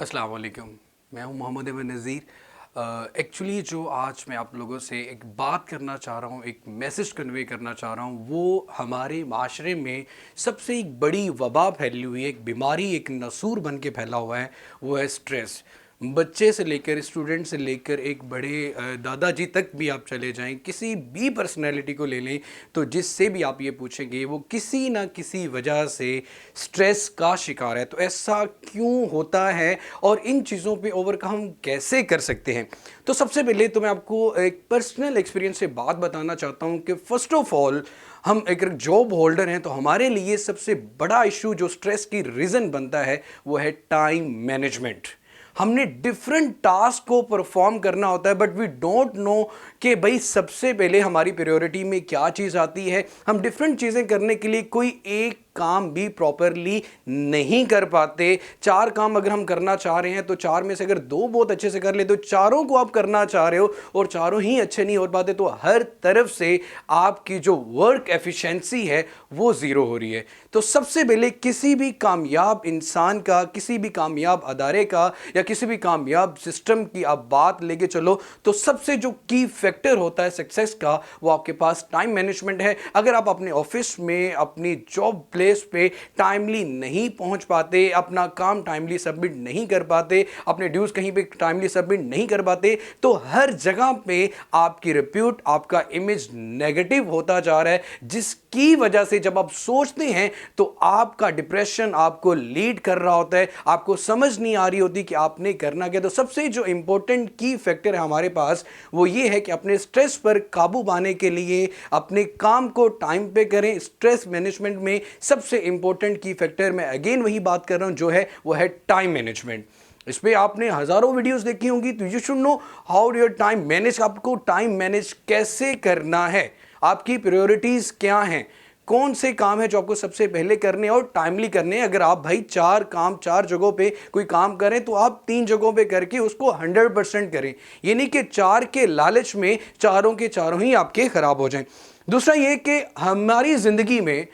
अस्सलाम वालेकुम। मैं हूं मोहम्मद अहमद नज़ीर। एक्चुअली जो आज मैं आप लोगों से एक बात करना चाह रहा हूं, एक मैसेज कन्वे करना चाह रहा हूं, वो हमारे माशरे में सबसे एक बड़ी वबा फैली हुई है, एक बीमारी, एक नसूर बन के फैला हुआ है, वो है स्ट्रेस। बच्चे से लेकर, स्टूडेंट से लेकर एक बड़े दादाजी तक भी आप चले जाएं, किसी भी पर्सनैलिटी को ले लें तो जिससे भी आप ये पूछेंगे वो किसी ना किसी वजह से स्ट्रेस का शिकार है। तो ऐसा क्यों होता है और इन चीज़ों पे ओवरकम कैसे कर सकते हैं? तो सबसे पहले तो मैं आपको एक पर्सनल एक्सपीरियंस से बात बताना चाहता हूँ कि फ़र्स्ट ऑफ ऑल हम एक जॉब होल्डर हैं तो हमारे लिए सबसे बड़ा इशू जो स्ट्रेस की रीज़न बनता है वो है टाइम मैनेजमेंट। हमने डिफरेंट टास्क को परफॉर्म करना होता है बट वी डोंट नो कि भाई सबसे पहले हमारी प्रायोरिटी में क्या चीज़ आती है। हम डिफरेंट चीज़ें करने के लिए कोई एक काम भी प्रॉपरली नहीं कर पाते। 4 काम अगर हम करना चाह रहे हैं तो 4 में से अगर 2 बहुत अच्छे से कर ले तो चारों को आप करना चाह रहे हो और चारों ही अच्छे नहीं हो पाते तो हर तरफ से आपकी जो वर्क एफिशिएंसी है वो ज़ीरो हो रही है। तो सबसे पहले किसी भी कामयाब इंसान का, किसी भी कामयाब अदारे का या किसी भी कामयाब सिस्टम की आप बात लेके चलो तो सबसे जो की फैक्टर होता है सक्सेस का वो आपके पास टाइम मैनेजमेंट है। अगर आप अपने ऑफिस में, अपनी जॉब प्लेस पे टाइमली नहीं पहुंच पाते, अपना काम टाइमली सबमिट नहीं कर पाते, अपने ड्यूज कहीं पे टाइमली सबमिट नहीं कर पाते तो हर जगह पे आपकी रिप्यूट, आपका इमेज नेगेटिव होता जा रहा है, जिसकी वजह से जब आप सोचते हैं तो आपका डिप्रेशन आपको लीड कर रहा होता है, आपको समझ नहीं आ रही होती कि आपने करना क्या। तो सबसे जो इंपॉर्टेंट की फैक्टर है हमारे पास वो ये है कि अपने स्ट्रेस पर काबू पाने के लिए अपने काम को टाइम पे करें। स्ट्रेस मैनेजमेंट में सबसे इंपॉर्टेंट की फैक्टर, मैं अगेन वही बात कर रहा हूं, जो है वो है टाइम मैनेजमेंट। इस पे आपने हजारों वीडियोस देखी होंगी तो you should know how your time manage. आपको टाइम मैनेज कैसे करना है, आपकी प्रायोरिटीज क्या हैं, कौन से काम है जो आपको सबसे पहले करने और टाइमली करने। अगर आप भाई 4 काम 4 जगहों पे कोई काम करें तो आप 3 जगहों पे करके उसको 100% करें, ये नहीं कि 4 के लालच में चारों के चारों ही आपके खराब हो जाएं। दूसरा ये कि हमारी जिंदगी में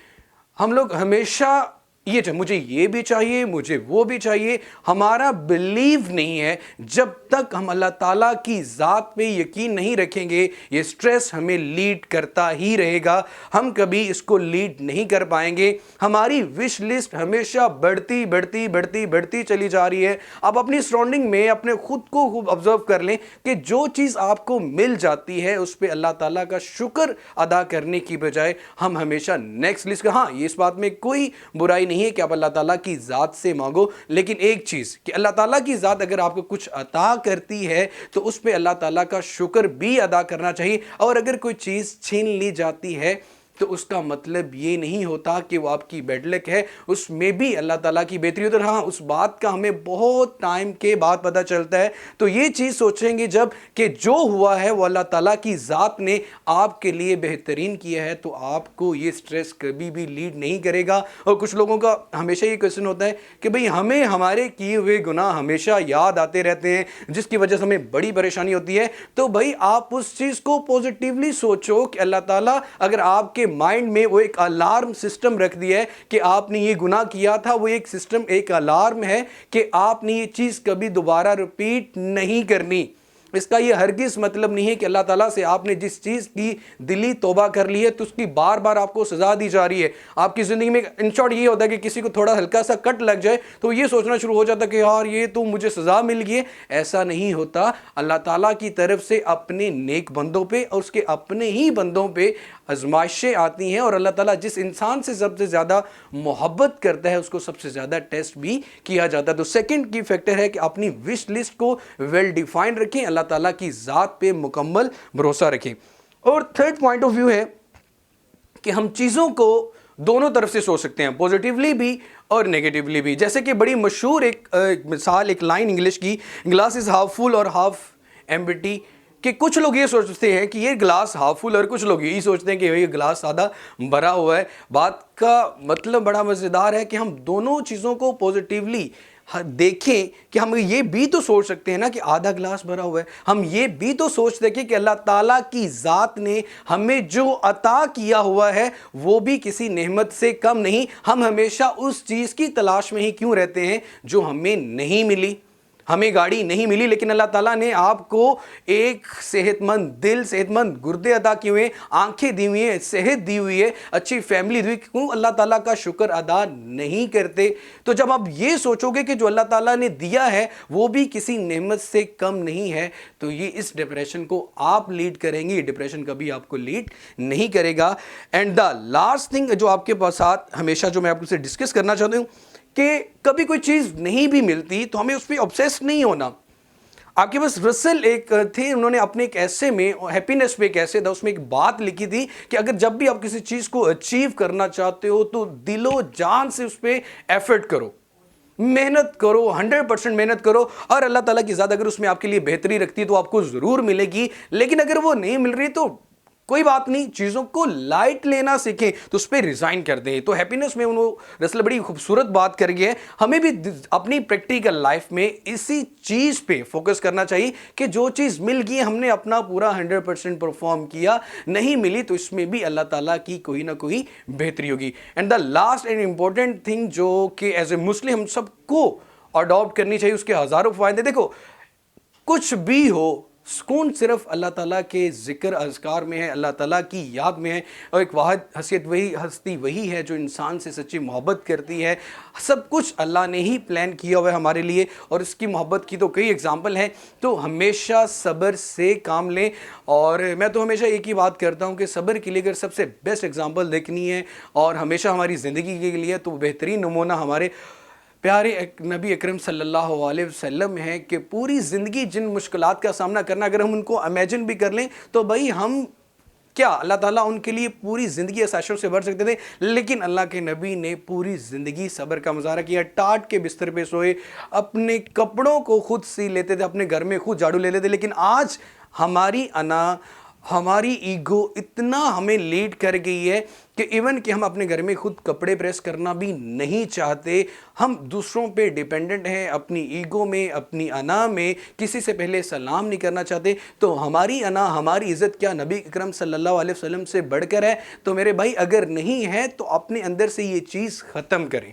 हम लोग हमेशा ये मुझे ये भी चाहिए, मुझे वो भी चाहिए, हमारा बिलीव नहीं है। जब तक हम अल्लाह ताला की ज़ात पे यकीन नहीं रखेंगे ये स्ट्रेस हमें लीड करता ही रहेगा, हम कभी इसको लीड नहीं कर पाएंगे। हमारी विश लिस्ट हमेशा बढ़ती बढ़ती बढ़ती बढ़ती चली जा रही है। आप अपनी सराउंडिंग में अपने खुद को खूब ऑब्जर्व कर लें कि जो चीज़ आपको मिल जाती है उस पर अल्लाह ताला का शुक्र अदा करने की बजाय हम हमेशा नेक्स्ट लिस्ट का, हाँ ये इस बात में कोई बुराई नहीं है कि आप अल्लाह ताला की ज़ात से मांगो, लेकिन एक चीज़ कि अल्लाह ताला की ज़ात अगर आपको कुछ अता करती है तो उस पे अल्लाह ताला का शुक्र भी अदा करना चाहिए। और अगर कोई चीज़ छीन ली जाती है तो उसका मतलब ये नहीं होता कि वो आपकी बैड लक है, उसमें भी अल्लाह ताला की बेहतरी होती है। हाँ, उस बात का हमें बहुत टाइम के बाद पता चलता है। तो ये चीज़ सोचेंगे जब कि जो हुआ है वो अल्लाह ताला की ज़ात ने आपके लिए बेहतरीन किया है तो आपको ये स्ट्रेस कभी भी लीड नहीं करेगा। और कुछ लोगों का हमेशा ये क्वेश्चन होता है कि भाई हमें हमारे किए हुए गुनाह हमेशा याद आते रहते हैं जिसकी वजह से हमें बड़ी परेशानी होती है। तो भाई आप उस चीज़ को पॉजिटिवली सोचो कि अल्लाह ताला अगर आपके माइंड में वो एक अलार्म सिस्टम रख दिया है कि आपने ये गुनाह किया था, वो एक सिस्टम, एक अलार्म है कि आपने ये चीज़ कभी दोबारा रिपीट नहीं करनी। इसका ये हरगिज़ मतलब नहीं है कि अल्लाह ताला से आपने जिस चीज़ की दिली तौबा कर ली है तो उसकी बार बार आपको सज़ा दी जा रही है। आपकी ज़िंदगी में इन शॉर्ट ये होता है कि किसी को थोड़ा हल्का सा कट लग जाए तो ये सोचना शुरू हो जाता है कि यार ये तो मुझे सज़ा मिल गई है। ऐसा नहीं होता। अल्लाह ताला की तरफ से अपने नेक बंदों पे और उसके अपने ही बंदों पे आजमाइशें आती हैं और अल्लाह ताला जिस इंसान से सबसे ज़्यादा मोहब्बत करता है उसको सबसे ज़्यादा टेस्ट भी किया जाता है। तो सेकंड की फैक्टर है कि अपनी विश लिस्ट को वेल डिफाइंड रखें, अल्लाह ताला की ज़ात पे मुकम्मल भरोसा रखें। और थर्ड पॉइंट ऑफ व्यू है कि हम चीज़ों को दोनों तरफ से सोच सकते हैं, पॉजिटिवली भी और नेगेटिवली भी। जैसे कि बड़ी मशहूर एक मिसाल, एक लाइन इंग्लिश की, ग्लास इज़ हाफ फुल और हाफ एम्प्टी, कि कुछ लोग ये सोचते हैं कि ये ग्लास हाफ फुल और कुछ लोग यही सोचते हैं कि ये ग्लास आधा भरा हुआ है। बात का मतलब बड़ा मज़ेदार है कि हम दोनों चीज़ों को पॉजिटिवली देखें कि हम ये भी तो सोच सकते हैं ना कि आधा ग्लास भरा हुआ है। हम ये भी तो सोच सकें कि अल्लाह ताला की ज़ात ने हमें जो अता किया हुआ है वो भी किसी नेमत से कम नहीं। हम हमेशा उस चीज़ की तलाश में ही क्यों रहते हैं जो हमें नहीं मिली। ہمیں گاڑی نہیں ملی لیکن اللہ تعالیٰ نے آپ کو ایک صحت مند دل، صحت مند گردے عطا کیے ہوئے، آنکھیں دی ہوئی ہیں، صحت دی ہوئی ہے، اچھی فیملی دی ہوئی، کیوں اللہ تعالیٰ کا شکر ادا نہیں کرتے؟ تو جب آپ یہ سوچو گے کہ جو اللہ تعالیٰ نے دیا ہے وہ بھی کسی نعمت سے کم نہیں ہے، تو یہ اس ڈپریشن کو آپ لیڈ کریں گے، یہ ڈپریشن کبھی آپ کو لیڈ نہیں کرے گا۔ اینڈ دا لاسٹ تھنگ جو آپ کے ساتھ ہمیشہ جو میں آپ سے ڈسکس کرنا چاہتا ہوں کہ کبھی کوئی چیز نہیں بھی ملتی تو ہمیں اس پہ obsessed نہیں ہونا۔ آپ کے پاس رسل ایک تھے، انہوں نے اپنے ایک ایسے میں ہیپینس پہ ایک ایسے تھا، اس میں ایک بات لکھی تھی کہ اگر جب بھی آپ کسی چیز کو اچیو کرنا چاہتے ہو تو دل و جان سے اس پہ ایفرٹ کرو، محنت کرو، 100% محنت کرو، اور اللہ تعالیٰ کی ذات اگر اس میں آپ کے لیے بہتری رکھتی ہے تو آپ کو ضرور ملے گی، لیکن اگر وہ نہیں مل رہی تو کوئی بات نہیں، چیزوں کو لائٹ لینا سیکھیں، تو اس پہ ریزائن کر دیں۔ تو ہیپینس میں انہوں رسل بڑی خوبصورت بات کر گئے، ہمیں بھی اپنی پریکٹیکل لائف میں اسی چیز پہ فوکس کرنا چاہیے کہ جو چیز مل گئی ہم نے اپنا پورا 100% پرفارم کیا، نہیں ملی تو اس میں بھی اللہ تعالیٰ کی کوئی نہ کوئی بہتری ہوگی۔ And the last and important thing جو کہ ایز اے مسلم ہم سب کو اڈاپٹ کرنی چاہیے، اس کے ہزاروں فائدے، دیکھو کچھ بھی ہو، سکون صرف اللہ تعالیٰ کے ذکر اذکار میں ہے، اللہ تعالیٰ کی یاد میں ہے، اور ایک واحد ہستی وہی ہے جو انسان سے سچی محبت کرتی ہے۔ سب کچھ اللہ نے ہی پلان کیا ہوا ہے ہمارے لیے، اور اس کی محبت کی تو کئی ایگزامپل ہیں، تو ہمیشہ صبر سے کام لیں۔ اور میں تو ہمیشہ ایک ہی بات کرتا ہوں کہ صبر کے لیے اگر سب سے بیسٹ ایگزامپل دیکھنی ہے اور ہمیشہ ہماری زندگی کے لیے تو بہترین نمونہ ہمارے پیارے نبی اکرم صلی اللہ علیہ وسلم ہے کہ پوری زندگی جن مشکلات کا سامنا کرنا، اگر ہم ان کو امیجن بھی کر لیں تو بھائی ہم کیا، اللہ تعالیٰ ان کے لیے پوری زندگی آسائشوں سے بھر سکتے تھے، لیکن اللہ کے نبی نے پوری زندگی صبر کا مظاہرہ کیا، ٹاٹ کے بستر پہ سوئے، اپنے کپڑوں کو خود سی لیتے تھے، اپنے گھر میں خود جھاڑو لیتے تھے۔ لیکن آج ہماری انا، ہماری ایگو اتنا ہمیں لیڈ کر گئی ہے کہ ایون کہ ہم اپنے گھر میں خود کپڑے پریس کرنا بھی نہیں چاہتے، ہم دوسروں پہ ڈیپینڈنٹ ہیں، اپنی ایگو میں، اپنی انا میں کسی سے پہلے سلام نہیں کرنا چاہتے۔ تو ہماری انا، ہماری عزت کیا نبی اکرم صلی اللہ علیہ وسلم سے بڑھ کر ہے؟ تو میرے بھائی اگر نہیں ہے تو اپنے اندر سے یہ چیز ختم کریں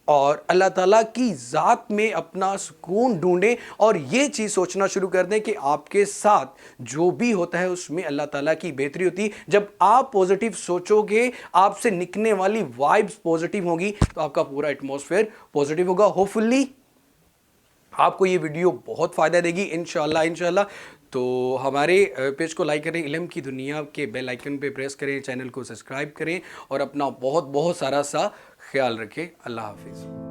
اور اللہ تعالیٰ کی ذات میں اپنا سکون ڈھونڈیں، اور یہ چیز سوچنا شروع کر دیں کہ آپ کے ساتھ جو بھی ہوتا ہے اس میں اللہ تعالیٰ کی بہتری ہوتی ہے۔ جب آپ پوزیٹیو سوچو گے، آپ سے نکلنے والی وائبز پوزیٹیو ہوگی، تو آپ کا پورا ایٹماسفیئر پوزیٹیو ہوگا۔ ہوپفلی آپ کو یہ ویڈیو بہت فائدہ دے گی انشاءاللہ۔ تو ہمارے پیج کو لائک کریں، علم کی دنیا کے بیل آئیکن پہ پریس کریں، چینل کو سبسکرائب کریں، اور اپنا بہت سارا سا خیال رکھیں۔ اللہ حافظ۔